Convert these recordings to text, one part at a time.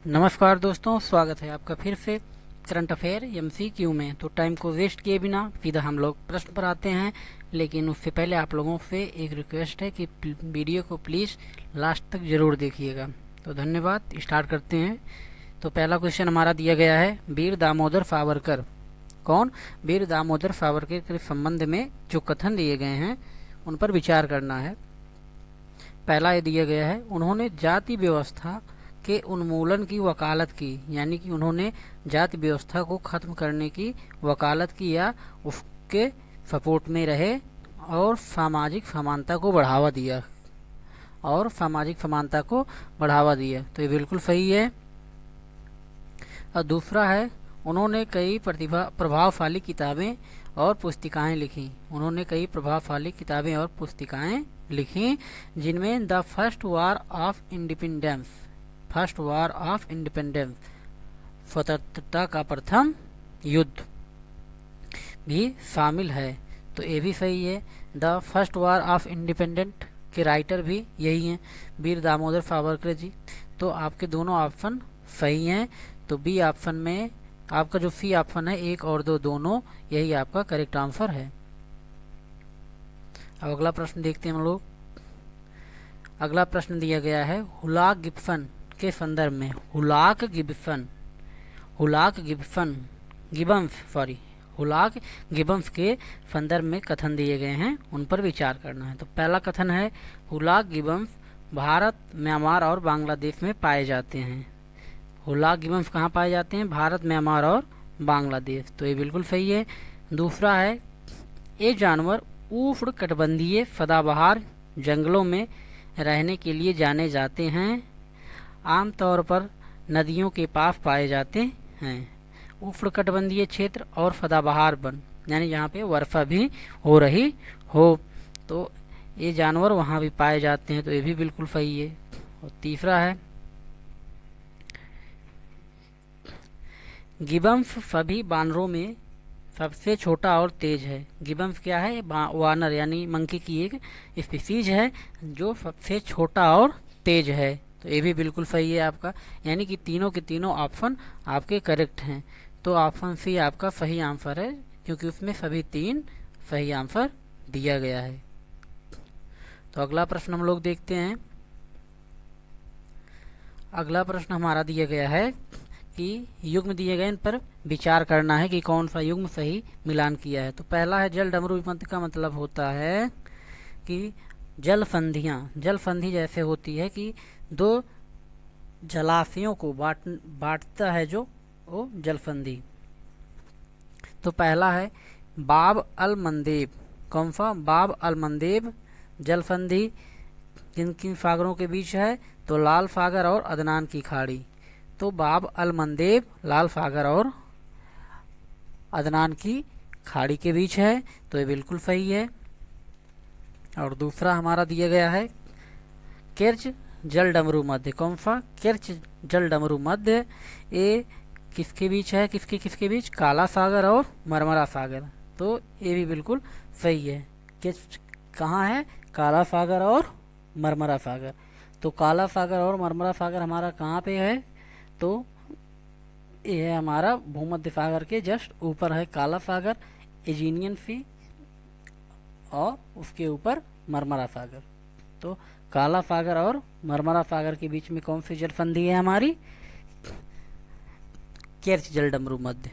नमस्कार दोस्तों, स्वागत है आपका फिर से करंट अफेयर एमसीक्यू में। तो टाइम को वेस्ट किए बिना सीधा हम लोग प्रश्न पर आते हैं, लेकिन उससे पहले आप लोगों से एक रिक्वेस्ट है कि वीडियो को प्लीज़ लास्ट तक ज़रूर देखिएगा। तो धन्यवाद। स्टार्ट करते हैं। तो पहला क्वेश्चन हमारा दिया गया है, वीर दामोदर सावरकर कौन? वीर दामोदर सावरकर के संबंध में जो कथन दिए गए हैं उन पर विचार करना है। पहला ये दिया गया है, उन्होंने जाति व्यवस्था के उन्मूलन की वकालत की, यानी कि उन्होंने जाति व्यवस्था को खत्म करने की वकालत की या उसके सपोर्ट में रहे और सामाजिक समानता को बढ़ावा दिया तो ये बिल्कुल सही है। और दूसरा है, उन्होंने कई प्रभावशाली किताबें और पुस्तिकाएं लिखी जिनमें the first war of independence स्वतंत्रता का प्रथम युद्ध भी शामिल है। तो ये भी सही है। The first war of independent के राइटर भी यही हैं, वीर दामोदर सावरकर जी। तो आपके दोनों ऑप्शन सही हैं। तो बी ऑप्शन में आपका जो सी ऑप्शन है, एक और दो दोनों, यही आपका करेक्ट आंसर है। अब अगला प्रश्न देखते हैं हम लोग। अगला प्रश्न दिया गया है, हुलाक गिब्बन्स के संदर्भ में कथन दिए गए हैं, उन पर विचार करना है। तो पहला कथन है, हुलाक गिब्बन्स भारत, म्यांमार और बांग्लादेश में पाए जाते हैं। हुलाक गिब्बन्स कहाँ पाए जाते हैं? भारत, म्यांमार और बांग्लादेश। तो ये बिल्कुल सही है। दूसरा है, ये जानवर उष्णकटिबंधीय सदाबहार जंगलों में रहने के लिए जाने जाते हैं, आमतौर पर नदियों के पास पाए जाते हैं। उष्णकटिबंधीय क्षेत्र और सदाबहार वन, यानी जहाँ पे वर्षा भी हो रही हो, तो ये जानवर वहाँ भी पाए जाते हैं। तो ये भी बिल्कुल सही है। और तीसरा है, गिब्बन्स सभी बानरों में सबसे छोटा और तेज है। गिब्बन्स क्या है? वानर यानी मंकी की एक स्पीसीज है जो सबसे छोटा और तेज है। तो ये भी बिल्कुल सही है आपका, यानी कि तीनों के तीनों ऑप्शन आपके करेक्ट हैं। तो ऑप्शन सी आपका सही आंसर है, क्योंकि उसमें सभी तीन सही आंसर दिया गया है। तो अगला प्रश्न हम लोग देखते हैं। अगला प्रश्न हमारा दिया गया है कि युग्म दिए गए, इन पर विचार करना है कि कौन सा युग्म सही मिलान किया है। तो पहला है, जल डमरू विपंथ का मतलब होता है कि जल संधि जैसे होती है कि दो जलाशयों को बांटता है जो वो जल संधि। तो पहला है बाब अल मंदेब। कौन सा? बाब अल मंदेब जल संधि किन किन सागरों के बीच है? तो लाल सागर और अदनान की खाड़ी। तो बाब अल मंदेब लाल सागर और अदनान की खाड़ी के बीच है। तो ये बिल्कुल सही है। और दूसरा हमारा दिया गया है, केर्च जल डमरू मध्य। कौन सा? केर्च जल डमरू मध्य। ये किसके बीच है? किसके बीच? काला सागर और मरमरा सागर। तो ये भी बिल्कुल सही है। केर्च कहाँ है? काला सागर और मरमरा सागर। तो काला सागर और मरमरा सागर हमारा कहाँ पे है? तो ये है हमारा भूमध्य सागर के जस्ट ऊपर है काला सागर, एजीनियन सी, और उसके ऊपर मरमरा सागर। तो काला सागर और मरमरा सागर के बीच में कौन सी जल संधि है हमारी? केर्च जल डमरू मध्य।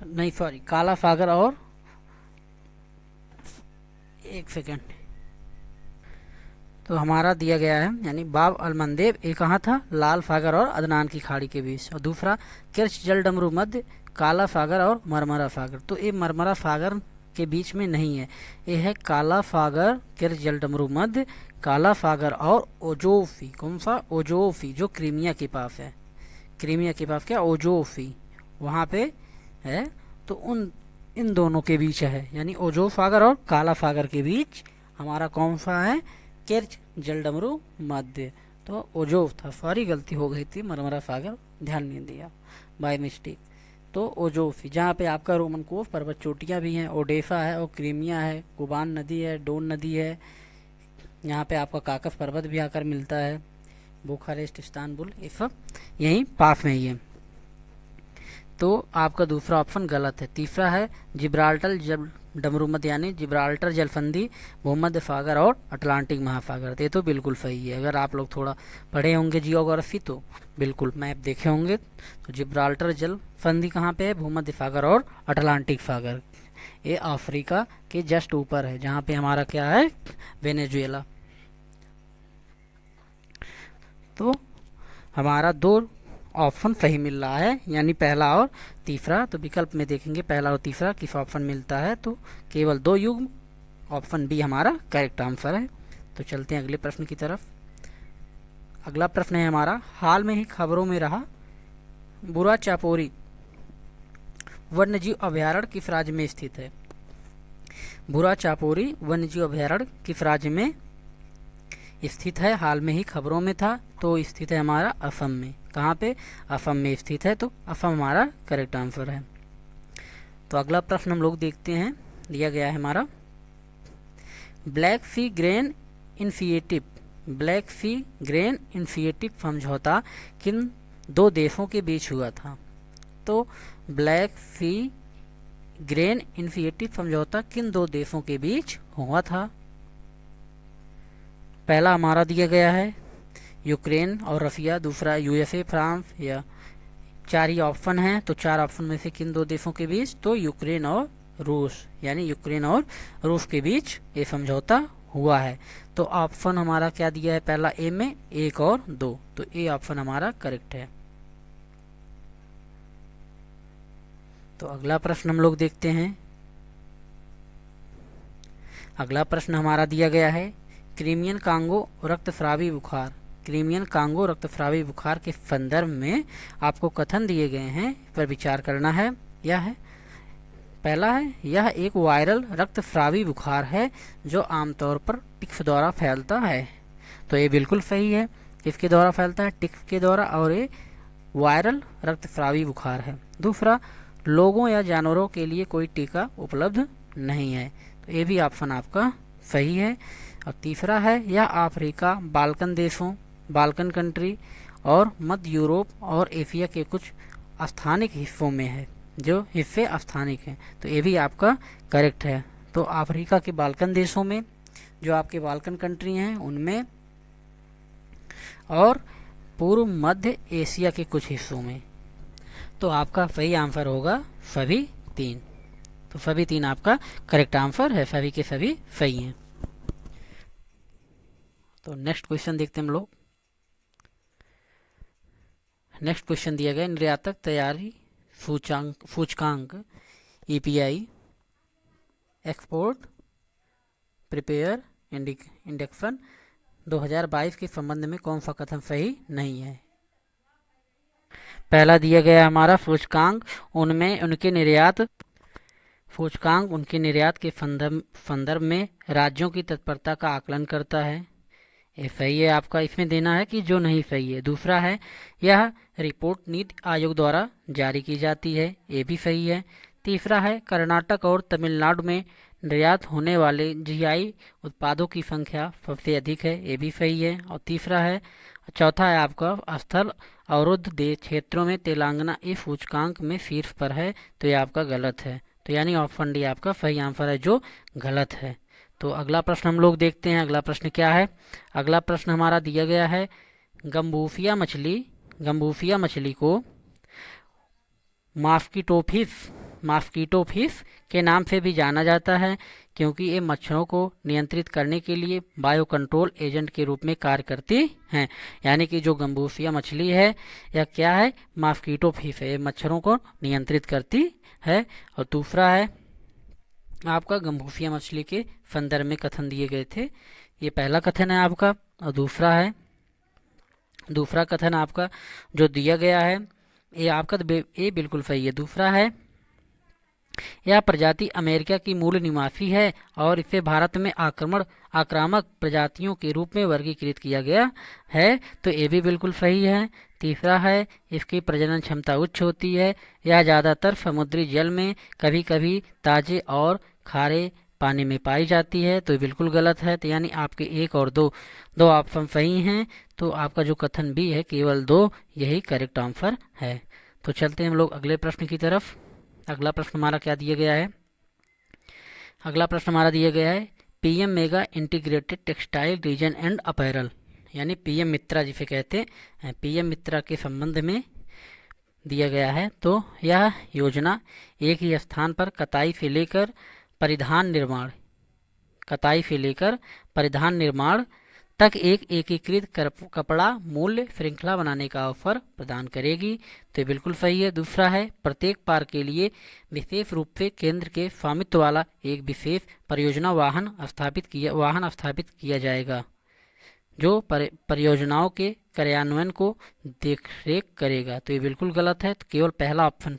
नहीं सॉरी, काला सागर और, एक सेकेंड, तो हमारा दिया गया है यानी बाब अल मंदेब, ये कहाँ था? लाल सागर और अदनान की खाड़ी के बीच। और दूसरा केर्च जल डमरू मध्य, काला सागर और मरमरा सागर। तो ये मरमरा सागर के बीच में नहीं है, ये है काला सागर, केर्च जल डमरू मध्य, काला सागर और ओजोफी। कौन सा? ओजोफी, जो क्रीमिया के पास है। क्रीमिया के पास क्या? ओजोफी, वहाँ पे है। तो इन दोनों के बीच है, यानी ओजो सागर और काला सागर के बीच हमारा कौन सा है? केर्च जल डमरू मध्य। तो ओजोव था, सॉरी गलती हो गई थी, मरमरा सागर ध्यान नहीं दिया बाय मिस्टेक। तो ओजोफी, जहाँ पे आपका रोमन कोव पर्वत चोटियाँ भी हैं, ओडेफा है और क्रीमिया है, कुबान नदी है, डोन नदी है, यहाँ पे आपका काकस पर्वत भी आकर मिलता है। बुखारेस्ट, इस्तांबुल, ये सब यहीं पास में ही है। तो आपका दूसरा ऑप्शन गलत है। तीसरा है जिब्राल्टर जल डमरूमत यानी जिब्राल्टर जलसंधि भूमध्य सागर और अटलांटिक महासागर। ये तो बिल्कुल सही है। अगर आप लोग थोड़ा पढ़े होंगे जियोग्राफी तो बिल्कुल मैप देखे होंगे। तो जिब्राल्टर जल संधि कहाँ पे है? भूमध्य सागर और अटलांटिक सागर। ये अफ्रीका के जस्ट ऊपर है, जहाँ पे हमारा क्या है? वेनेजुएला। तो हमारा दो ऑप्शन सही मिल रहा है, यानी पहला और तीसरा। तो विकल्प में देखेंगे पहला और तीसरा किस ऑप्शन मिलता है, तो केवल 2 युग्म, ऑप्शन बी हमारा करेक्ट आंसर है। तो चलते हैं अगले प्रश्न की तरफ। अगला प्रश्न है हमारा, हाल में ही खबरों में रहा बुरा चापोरी वन्यजीव अभयारण्य किस राज्य में स्थित है? बुरा चापोरी वन्यजीव अभयारण्य किस राज्य में स्थित है? हाल में ही खबरों में था, तो स्थित है हमारा असम में। कहाँ पे? असम में स्थित है। तो असम हमारा करेक्ट आंसर है। तो अगला प्रश्न हम लोग देखते हैं, दिया गया है हमारा, ब्लैक सी ग्रेन इनिशिएटिव समझौता किन 2 देशों के बीच हुआ था? तो ब्लैक सी ग्रेन इनिशिएटिव समझौता किन 2 देशों के बीच हुआ था? पहला हमारा दिया गया है यूक्रेन और रसिया, दूसरा यूएसए, फ्रांस, या 4 ही ऑप्शन हैं। तो 4 ऑप्शन में से किन 2 देशों के बीच? तो यूक्रेन और रूस, यानी यूक्रेन और रूस के बीच ये समझौता हुआ है। तो ऑप्शन हमारा क्या दिया है? पहला ए में 1 और 2, तो ए ऑप्शन हमारा करेक्ट है। तो अगला प्रश्न हम लोग देखते हैं। अगला प्रश्न हमारा दिया गया है, क्रीमियन कांगो रक्तस्रावी बुखार के संदर्भ में आपको कथन दिए गए हैं, पर विचार करना है। यह है, पहला है, यह एक वायरल रक्तस्रावी बुखार है जो आमतौर पर टिक्स द्वारा फैलता है। तो ये बिल्कुल सही है। किसके द्वारा फैलता है? टिक्स के द्वारा, और ये वायरल रक्तस्रावी बुखार है। दूसरा, लोगों या जानवरों के लिए कोई टीका उपलब्ध नहीं है। तो ये भी ऑप्शन आपका सही है। और तीसरा है, यह अफ्रीका, बाल्कन कंट्री और मध्य यूरोप और एशिया के कुछ स्थानिक हिस्सों में है, जो हिस्से स्थानिक हैं। तो ये भी आपका करेक्ट है। तो अफ्रीका के बाल्कन देशों में, जो आपके बाल्कन कंट्री हैं उनमें, और पूर्व मध्य एशिया के कुछ हिस्सों में। तो आपका सही आंसर होगा सभी 3। तो सभी 3 आपका करेक्ट आंसर है, सभी के सभी सही हैं। तो नेक्स्ट क्वेश्चन देखते हैं हम लोग। नेक्स्ट क्वेश्चन दिया गया, निर्यातक तैयारी सूचकांक ईपीआई एक्सपोर्ट प्रिपेयर इंडेक्सन 2022 के संबंध में कौन सा कथन सही नहीं है? पहला दिया गया हमारा सूचकांक उनके निर्यात के संदर्भ में राज्यों की तत्परता का आकलन करता है। ये सही है आपका, इसमें देना है कि जो नहीं सही है। दूसरा है, यह रिपोर्ट नीति आयोग द्वारा जारी की जाती है। ये भी सही है। तीसरा है, कर्नाटक और तमिलनाडु में निर्यात होने वाले जीआई उत्पादों की संख्या सबसे अधिक है। ये भी सही है। और चौथा है आपका, स्थल अवरुद्ध क्षेत्रों में तेलंगाना इस सूचकांक में शीर्ष पर है। तो ये आपका गलत है। तो यानी ऑप्शन डी आपका सही आंसर है, जो गलत है। तो अगला प्रश्न हम लोग देखते हैं। अगला प्रश्न क्या है? अगला प्रश्न हमारा दिया गया है, गम्बूफिया मछली को मॉस्किटोफिश के नाम से भी जाना जाता है, क्योंकि ये मच्छरों को नियंत्रित करने के लिए बायो कंट्रोल एजेंट के रूप में कार्य करती हैं। यानी कि जो गम्बूफिया मछली है या क्या है? मॉस्किटोफिश है, ये मच्छरों को नियंत्रित करती है। और दूसरा है आपका, गम्बूफिया मछली के संदर्भ में कथन दिए गए थे। ये पहला कथन है आपका। और दूसरा कथन आपका जो दिया गया है, ये आपका ये बिल्कुल सही है। दूसरा है, यह प्रजाति अमेरिका की मूल निवासी है और इसे भारत में आक्रामक प्रजातियों के रूप में वर्गीकृत किया गया है। तो ये भी बिल्कुल सही है। तीसरा है, इसकी प्रजनन क्षमता उच्च होती है। यह ज़्यादातर समुद्री जल में, कभी कभी ताजे और खारे पानी में पाई जाती है, तो ये बिल्कुल गलत है। तो यानी आपके 1 और 2 ऑप्शन सही हैं। तो आपका जो कथन बी है केवल 2 यही करेक्ट आंसर है। तो चलते हैं हम लोग अगले प्रश्न की तरफ। अगला प्रश्न हमारा क्या दिया गया है? अगला प्रश्न हमारा दिया गया है PM mega integrated textile reason and apparel, यानी पीएम मित्रा जिसे कहते हैं, पीएम मित्रा के संबंध में दिया गया है। तो यह योजना एक ही स्थान पर कताई से लेकर परिधान निर्माण तक एक एकीकृत कपड़ा मूल्य श्रृंखला बनाने का अवसर प्रदान करेगी। तो ये बिल्कुल सही है। दूसरा है प्रत्येक पार के लिए विशेष रूप से केंद्र के स्वामित्व वाला एक विशेष परियोजना वाहन स्थापित किया जाएगा जो परियोजनाओं के कार्यान्वयन को देखरेख करेगा। तो ये बिल्कुल गलत है। तो केवल पहला ऑप्शन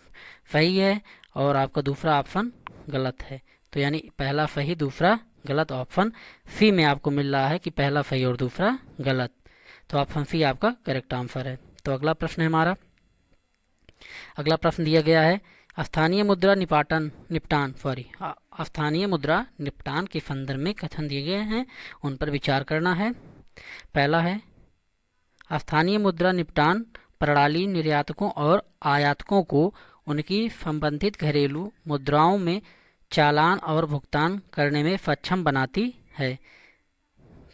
सही है और आपका दूसरा ऑप्शन गलत है। तो यानी पहला सही दूसरा गलत, ऑप्शन सी में आपको मिल रहा है कि पहला सही और दूसरा गलत। तो ऑप्शन सी आपका करेक्ट आंसर है। तो अगला प्रश्न है हमारा, अगला प्रश्न दिया गया है स्थानीय मुद्रा निपटान के संदर्भ में कथन दिए गए हैं, उन पर विचार करना है। पहला है स्थानीय मुद्रा निपटान प्रणाली निर्यातकों और आयातकों को उनकी संबंधित घरेलू मुद्राओं में चालान और भुगतान करने में सक्षम बनाती है।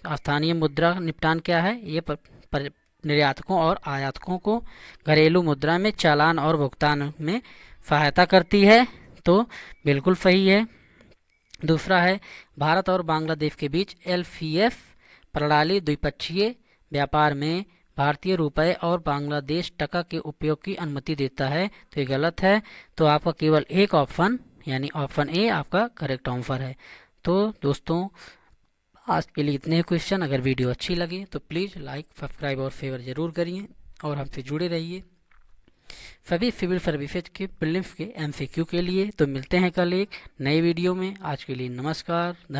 स्थानीय मुद्रा निपटान क्या है? ये निर्यातकों और आयातकों को घरेलू मुद्रा में चालान और भुगतान में सहायता करती है। तो बिल्कुल सही है। दूसरा है भारत और बांग्लादेश के बीच LCS प्रणाली द्विपक्षीय व्यापार में भारतीय रुपये और बांग्लादेश टका के उपयोग की अनुमति देता है। तो ये गलत है। तो आपका केवल एक ऑप्शन यानी ऑप्शन ए आपका करेक्ट आंसर है। तो दोस्तों आज के लिए इतने क्वेश्चन। अगर वीडियो अच्छी लगे तो प्लीज़ लाइक, सब्सक्राइब और फेवर जरूर करिए और हमसे जुड़े रहिए सभी सिविल सर्विसेज के प्रीलिम्स के MCQ के लिए। तो मिलते हैं कल एक नए वीडियो में। आज के लिए नमस्कार, धन्यवाद।